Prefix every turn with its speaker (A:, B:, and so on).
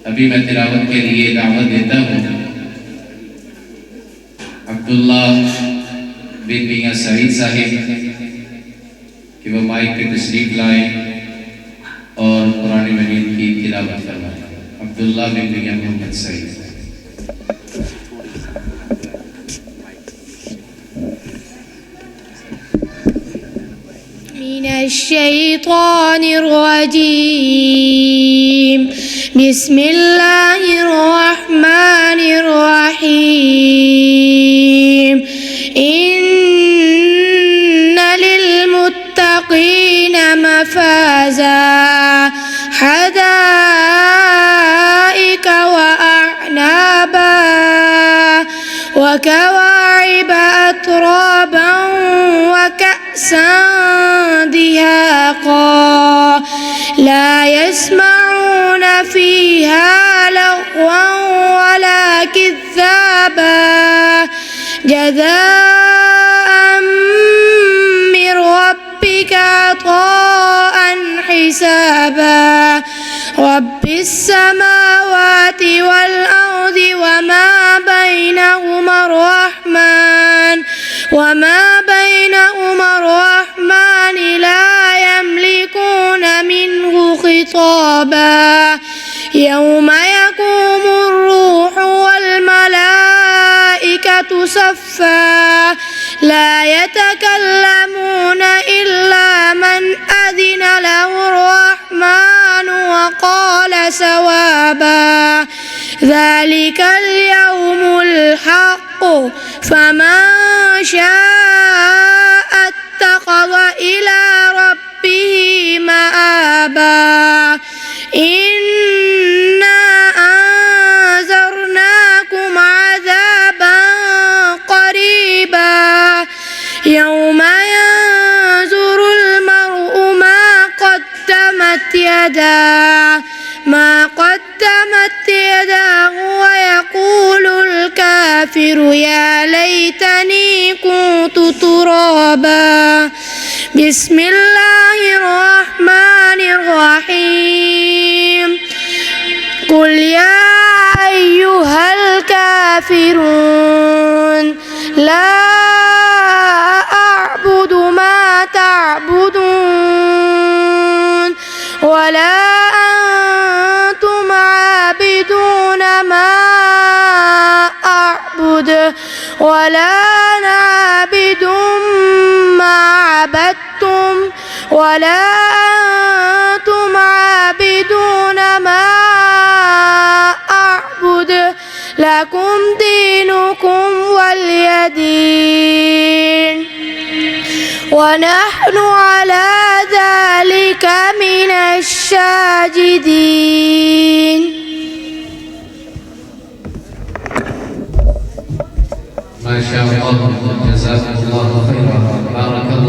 A: अभी मैं तिलावत के लिए दावत देता हूँ अब्दुल्ला बिन मियां सईद साहिब कि वो माइक पे तशरीफ लाए और कुरान मजीद की तिलावत करवाएं। अब्दुल्ला बिन मियां मोहम्मद सईद।
B: मिनश्शैतानिर्रजीम बिस्मिल्लाहिर्रहमानिर्रहीम इन्ना लिलमुत्तक़ीना मफ़ाज़ा हदाइक व अअनाबा व कवाइब अतराबा व कअसन दिहाक़ा ला यस्मऊन फ़ीहा लग़वन वला किज़्ज़ाबा जज़ाअन मिन रब्बिका अताअन हिसाबा रब्बिस समावाति वल अर्दि वमा बैनहुमा الرحمن لا يملكون منه خطابا يوم يقوم الروح والملائكة صفا لا يتكلمون إلا من أذن له الرحمن وقال صوابا ذلك اليوم الحق فمن شاء اتخذ إلى ربه مآبا إنا أنذرناكم عذابا قريبا يوم ينظر المرء ما قدمت يداه ويقول الكافر يا ليتني كنت ترابا بسم الله الرحمن الرحيم قل يا أيها الكافرون لا أعبد ما تعبدون ولا أنتم عابدون ما أعبد ولا أنا عابد ما عبدتم ولا أنتم عابدون ما أعبد لكم دينكم ولي دين ونحن على ذلك من الشاهدين.
A: ما شاء الله جزاكم الله خيرا بارك الله